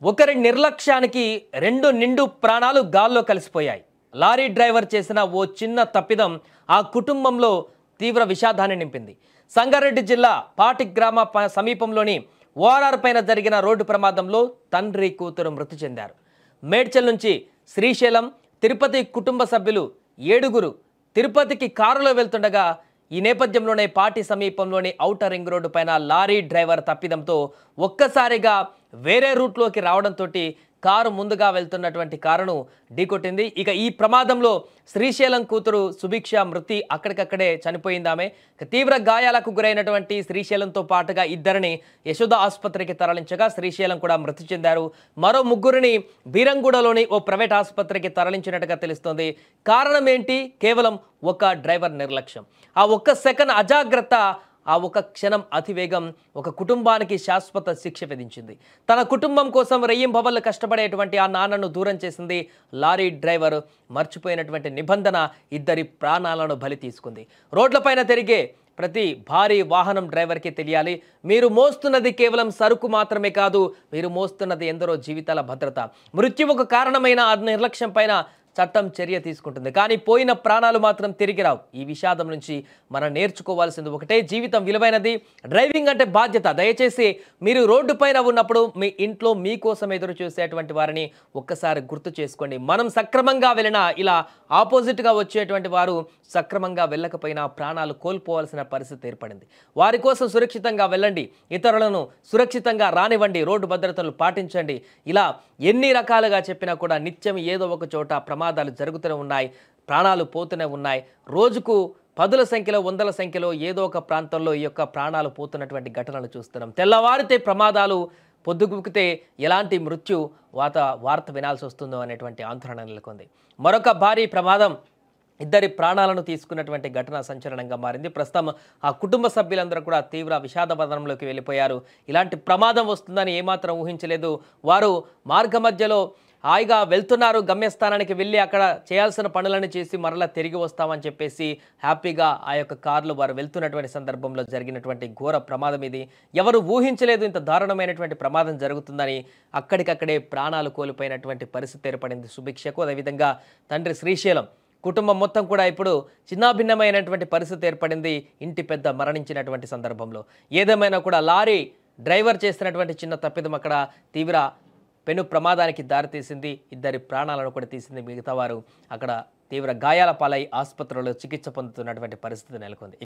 ఒకరి నిర్లక్ష్యానికి రెండు నిండు ప్రాణాలు గాల్లో కలిసిపోయాయి. లారీ డ్రైవర్ చేసిన ఓ చిన్న తప్పిదం ఆ కుటుంబంలో తీవ్ర విషాదాన్ని నింపింది. సంగారెడ్డి జిల్లా పాటి గ్రామ సమీపంలోని ఓఆర్ఆర్ పైన జరిగిన రోడ్డు ప్రమాదంలో తండ్రి కూతురు మృతి చెందారు. మేడ్చల్ నుంచి శ్రీశైలం తిరుపతి కుటుంబ సభ్యులు 7 తిరుపతికి కారులో వెళ్తుండగా ఈ నేపథ్యంలోనే పాటి సమీపంలోని ఔటర్ రింగ్ రోడ్డు పైన లారీ డ్రైవర్ తప్పిదంతో ఒక్కసారిగా వేరే రూట్లోకి రావడంతో కారు ముందుగా వెళ్తున్నటువంటి కారును ఢీకొట్టింది. ఇక ఈ ప్రమాదంలో శ్రీశైలం కూతురు సుభిక్ష మృతి అక్కడికక్కడే చనిపోయింది. ఆమె తీవ్ర గాయాలకు గురైనటువంటి శ్రీశైలంతో పాటుగా ఇద్దరిని యశోద ఆసుపత్రికి తరలించగా శ్రీశైలం కూడా మృతి చెందారు. మరో 3 బీరంగూడలోని ఓ ప్రైవేట్ ఆసుపత్రికి తరలించినట్టుగా తెలుస్తోంది. కారణం ఏంటి? కేవలం ఒక డ్రైవర్ నిర్లక్ష్యం. ఆ ఒక్క సెకండ్ అజాగ్రత్త, ఆ ఒక క్షణం అతివేగం ఒక కుటుంబానికి శాశ్వత శిక్ష విధించింది. తన కుటుంబం కోసం రెయ్యింబవళ్ళు కష్టపడేటువంటి ఆ నాన్నను దూరం చేసింది లారీ డ్రైవర్. మర్చిపోయినటువంటి నిబంధన ఇద్దరి ప్రాణాలను బలి తీసుకుంది. రోడ్లపైన తిరిగే ప్రతి భారీ వాహనం డ్రైవర్కి తెలియాలి, మీరు మోస్తున్నది కేవలం సరుకు మాత్రమే కాదు, మీరు మోస్తున్నది ఎందరో జీవితాల భద్రత. మృత్యువుకు కారణమైన ఆ నిర్లక్ష్యం పైన చట్టం చర్య తీసుకుంటుంది, కానీ పోయిన ప్రాణాలు మాత్రం తిరిగి రావు. ఈ విషాదం నుంచి మనం నేర్చుకోవాల్సింది ఒకటే, జీవితం విలువైనది, డ్రైవింగ్ అంటే బాధ్యత. దయచేసి మీరు రోడ్డు పైన ఉన్నప్పుడు మీ ఇంట్లో మీకోసం ఎదురు చూసేటువంటి వారిని ఒక్కసారి గుర్తు చేసుకోండి. మనం సక్రమంగా వెళ్ళినా ఇలా ఆపోజిట్గా వచ్చేటువంటి వారు సక్రమంగా వెళ్ళకపోయినా ప్రాణాలు కోల్పోవాల్సిన పరిస్థితి ఏర్పడింది. వారి కోసం సురక్షితంగా వెళ్ళండి, ఇతరులను సురక్షితంగా రానివ్వండి, రోడ్డు భద్రతలు పాటించండి. ఇలా ఎన్ని రకాలుగా చెప్పినా కూడా నిత్యం ఏదో ఒక చోట ప్రమాదాలు జరుగుతూనే ఉన్నాయి, ప్రాణాలు పోతూనే ఉన్నాయి. రోజుకు 10ల సంఖ్యలో 100ల సంఖ్యలో ఏదో ఒక ప్రాంతంలో ఈ యొక్క ప్రాణాలు పోతున్నటువంటి ఘటనలు చూస్తున్నాం. తెల్లవారితే ప్రమాదాలు, పొద్దుగుకితే ఎలాంటి మృత్యు వార్త వినాల్సి వస్తుందో అనేటువంటి ఆందోళన నెలకొంది. మరొక భారీ ప్రమాదం ఇద్దరి ప్రాణాలను తీసుకున్నటువంటి ఘటన సంచలనంగా మారింది. ప్రస్తుతం ఆ కుటుంబ సభ్యులందరూ కూడా తీవ్ర విషాదపదనంలోకి వెళ్ళిపోయారు. ఇలాంటి ప్రమాదం వస్తుందని ఏమాత్రం ఊహించలేదు. వారు మార్గ మధ్యలో హాయిగా వెళ్తున్నారు, గమ్యస్థానానికి వెళ్ళి అక్కడ చేయాల్సిన పనులను చేసి మరలా తిరిగి వస్తామని చెప్పేసి హ్యాపీగా ఆ యొక్క కార్లు వారు వెళ్తున్నటువంటి సందర్భంలో జరిగినటువంటి ఘోర ప్రమాదం ఇది. ఎవరు ఊహించలేదు ఇంత దారుణమైనటువంటి ప్రమాదం జరుగుతుందని. అక్కడికక్కడే ప్రాణాలు కోల్పోయినటువంటి పరిస్థితి ఏర్పడింది సుభిక్షకు. అదేవిధంగా తండ్రి శ్రీశైలం కుటుంబం మొత్తం కూడా ఇప్పుడు చిన్నాభిన్నమైనటువంటి పరిస్థితి ఏర్పడింది ఇంటి పెద్ద మరణించినటువంటి సందర్భంలో. ఏదేమైనా కూడా లారీ డ్రైవర్ చేసినటువంటి చిన్న తప్పిదం అక్కడ తీవ్ర పెను ప్రమాదానికి దారితీసింది. ఇద్దరి ప్రాణాలను కూడా తీసింది. మిగతా వారు అక్కడ తీవ్ర గాయాల పాలై ఆసుపత్రిలో చికిత్స పొందుతున్నటువంటి పరిస్థితి నెలకొంది.